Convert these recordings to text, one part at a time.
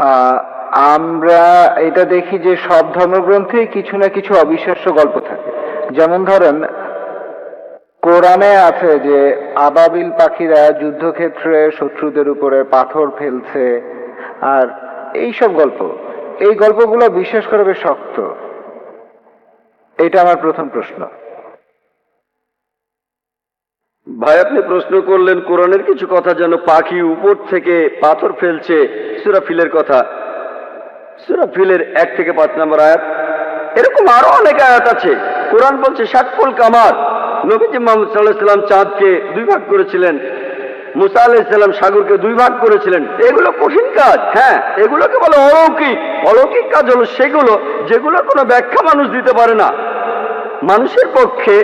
আহ, আমরা এটা দেখি যে সব ধর্মগ্রন্থে কিছু না কিছু অবিশ্বাস্য গল্প থাকে। যেমন ধরেন, কোরআনে আছে যে আবাবিল পাখিরা যুদ্ধক্ষেত্রে শত্রুদের উপরে পাথর ফেলছে, আর এইসব গল্প, এই গল্পগুলো বিশ্বাস করা বেশ শক্ত। এটা আমার প্রথম প্রশ্ন। ভাই, আপনি প্রশ্ন করলেন কোরআনের কিছু কথা যেন পাখি উপর থেকে পাথর ফেলছে, সূরা ফিলের কথা। সূরা ফিলের 1 থেকে 5 নম্বর আয়াত। এরকম আরো অনেক আয়াত আছে। কোরআন বলছে শাক্কুল কামার, নবীজি মুহাম্মদ সাল্লাল্লাহু আলাইহি ওয়াসাল্লাম চাঁদকে 2 ভাগ করেছিলেন, মুসা আলাইহিস সালাম সাগরকে 2 ভাগ করেছিলেন। এগুলো কঠিন কাজ, হ্যাঁ, এগুলোকে বলে অলৌকিক। অলৌকিক কাজ হলো সেগুলো যেগুলোর কোনো ব্যাখ্যা মানুষ দিতে পারে না। মানুষের পক্ষে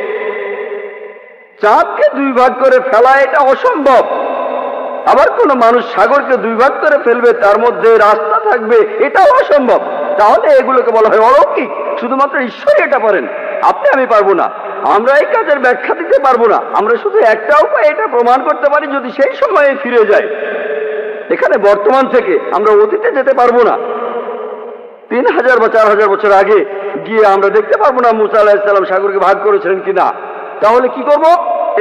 চাঁদকে 2 ভাগ করে ফেলা এটা অসম্ভব। আবার কোনো মানুষ সাগরকে 2 ভাগ করে ফেলবে, তার মধ্যে রাস্তা থাকবে, এটাও অসম্ভব। তাহলে এগুলোকে বলা হয় অলৌকিক। শুধুমাত্র ঈশ্বরই এটা পারেন, আপনি আমি পারবো না। আমরা এই কাজের ব্যাখ্যা দিতে পারবো না। আমরা শুধু একটা উপায় এটা প্রমাণ করতে পারি, যদি সেই সময়ে ফিরে যায়। এখানে বর্তমান থেকে আমরা অতীতে যেতে পারবো না। 3000 বা 4000 বছর আগে গিয়ে আমরা দেখতে পারবো না মুসা আলাইহিস সালাম সাগরকে ভাগ করেছিলেন কিনা। তাহলে কি করব?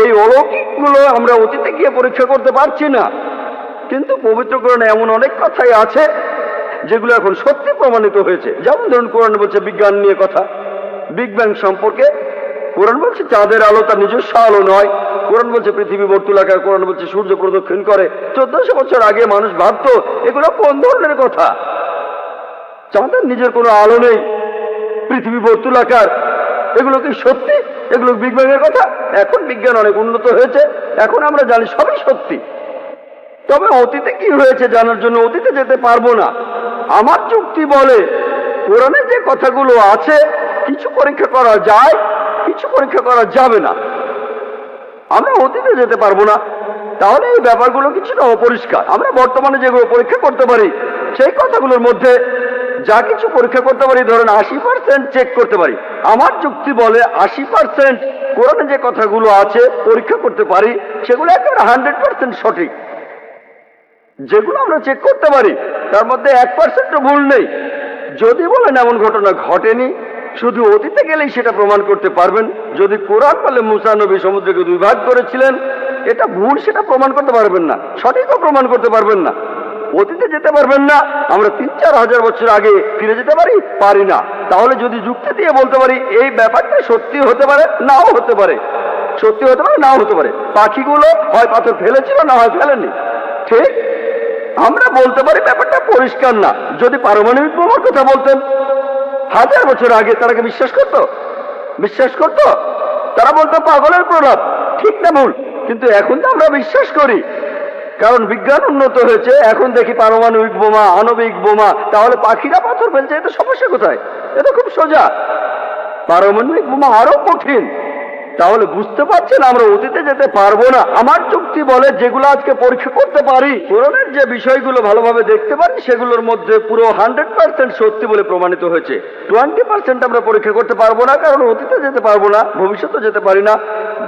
এই অলৌকিকগুলো আমরা অতীতে গিয়ে পরীক্ষা করতে পারছি না। কিন্তু পবিত্র কোরআনে এমন অনেক কথাই আছে যেগুলো এখন সত্যি প্রমাণিত হয়েছে। যেমন ধরুন, কোরআন বলছে বিজ্ঞান নিয়ে কথা, বিগ ব্যাং সম্পর্কে। কোরআন বলছে চাঁদের আলো তার নিজস্ব আলো নয়। কোরআন বলছে পৃথিবী বর্তুলাকার। কোরআন বলছে সূর্য প্রদক্ষিণ করে। 1400 বছর আগে মানুষ ভাবতো এগুলো কোন ধরনের কথা? চাঁদের নিজের কোনো আলো নেই, পৃথিবী বর্তুলাকার, এগুলো কি সত্যি? এগুলো বিগ ব্যাং এর কথা? এখন বিজ্ঞান অনেক উন্নত হয়েছে, এখন আমরা জানি সবই সত্যি। তবে অতীতে কি হয়েছে জানার জন্য অতীতে যেতে পারবো না। আমার যুক্তি বলে কোরআনে যে কথাগুলো আছে কিছু পরীক্ষা করা যায়, কিছু পরীক্ষা করা যাবে না। আমরা অতীতে যেতে পারবো না, তাহলে এই ব্যাপারগুলো কিছুটা অপরিষ্কার। আমরা বর্তমানে যেগুলো পরীক্ষা করতে পারি সেই কথাগুলোর মধ্যে যা কিছু পরীক্ষা করতে পারি, ধরেন 80% চেক করতে পারি। আমার যুক্তি বলে 80% কোরআনে যে কথাগুলো আছে পরীক্ষা করতে পারি, সেগুলো একেবারে 100% সঠিক। যেগুলো আমরা চেক করতে পারি তার মধ্যে 1%ও ভুল নেই। যদি বলেন এমন ঘটনা ঘটেনি, শুধু অতীতে গেলেই সেটা প্রমাণ করতে পারবেন। যদি কোরআন বলে মুসা নবী সমুদ্রকে 2 ভাগ করেছিলেন, এটা ভুল, সেটা প্রমাণ করতে পারবেন না, সঠিকও প্রমাণ করতে পারবেন না। অতীতে যেতে পারবেন না। আমরা 3-4 হাজার বছর আগে ফিরে যেতে পারি না। তাহলে যদি যুক্তি দিয়ে বলতে পারি এই ব্যাপারটা সত্যি হতে পারে, নাও হতে পারে, সত্যি হতে পারে, নাও হতে পারে। পাখিগুলো হয় পাথর ফেলেছিল, না হয় ফেলেনি, ঠিক? আমরা বলতে পারি ব্যাপারটা পরিষ্কার না। যদি পারমাণবিক বোমার কথা বলতেন 1000 বছর আগে, তারা কি বিশ্বাস করতো? বিশ্বাস করতো? তারা বলতো পাগলের প্রলাপ। ঠিক না ভুল? কিন্তু এখন তো আমরা বিশ্বাস করি, কারণ বিজ্ঞান উন্নত হয়েছে। এখন দেখি পারমাণবিক বোমা, আণবিক বোমা। তাহলে পাখিরা পাথর ফেলছে, এটা সমস্যা কোথায়? এটা খুব সোজা। পারমাণবিক বোমা আরো কঠিন। তাহলে বুঝতে পারছেন আমরা অতীতে যেতে পারবো না। আমার যুক্তি বলে যেগুলো আজকে পরীক্ষা করতে পারি, কোরআনের যে বিষয়গুলো ভালোভাবে দেখতে পারি, সেগুলোর মধ্যে পুরো 100% সত্যি বলে প্রমাণিত হয়েছে। 20% আমরা পরীক্ষা করতে পারবো না, কারণ অতীতে যেতে পারবো না, ভবিষ্যতে যেতে পারি না।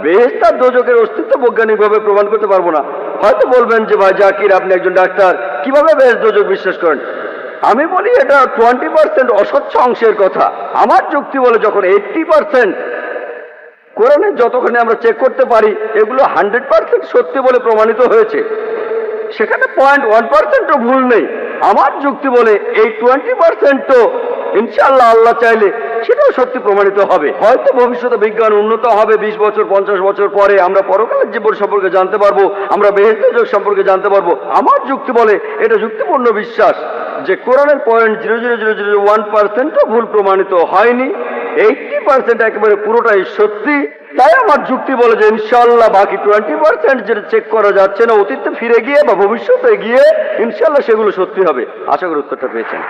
বেহেশত আর দোজখের অস্তিত্ব বৈজ্ঞানিকভাবে প্রমাণ করতে পারবো না। হয়তো বলবেন যে ভাই জাকির, আপনি একজন ডাক্তার, কিভাবে বেহেশত দোজখ বিশ্বাস করেন? আমি বলি এটা 20% অস্বচ্ছ অংশের কথা। আমার যুক্তি বলে যখন 80% কোরআনের যতখানি আমরা চেক করতে পারি এগুলো 100% সত্যি বলে প্রমাণিত হয়েছে, সেখানে 0.1%ও ভুল নেই। আমার যুক্তি বলে এই 20%ও ইনশাআল্লাহ আল্লাহ চাইলে সেটাও সত্যি প্রমাণিত হবে। হয়তো ভবিষ্যতে বিজ্ঞান উন্নত হবে, 20 বছর 50 বছর পরে আমরা পরকালের জীবন সম্পর্কে জানতে পারবো, আমরা বেহেশত দোজখ সম্পর্কে জানতে পারবো। আমার যুক্তি বলে এটা যুক্তিপূর্ণ বিশ্বাস যে কোরআনের 0.00001%ও ভুল প্রমাণিত হয়নি। 80% একেবারে পুরোটাই সত্যি। তাই আমার যুক্তি বলে যে ইনশাআল্লাহ বাকি 20% যেটা চেক করা যাচ্ছে না, অতীতে ফিরে গিয়ে বা ভবিষ্যতে গিয়ে ইনশাআল্লাহ সেগুলো সত্যি হবে। আশা করি উত্তরটা পেয়েছেন।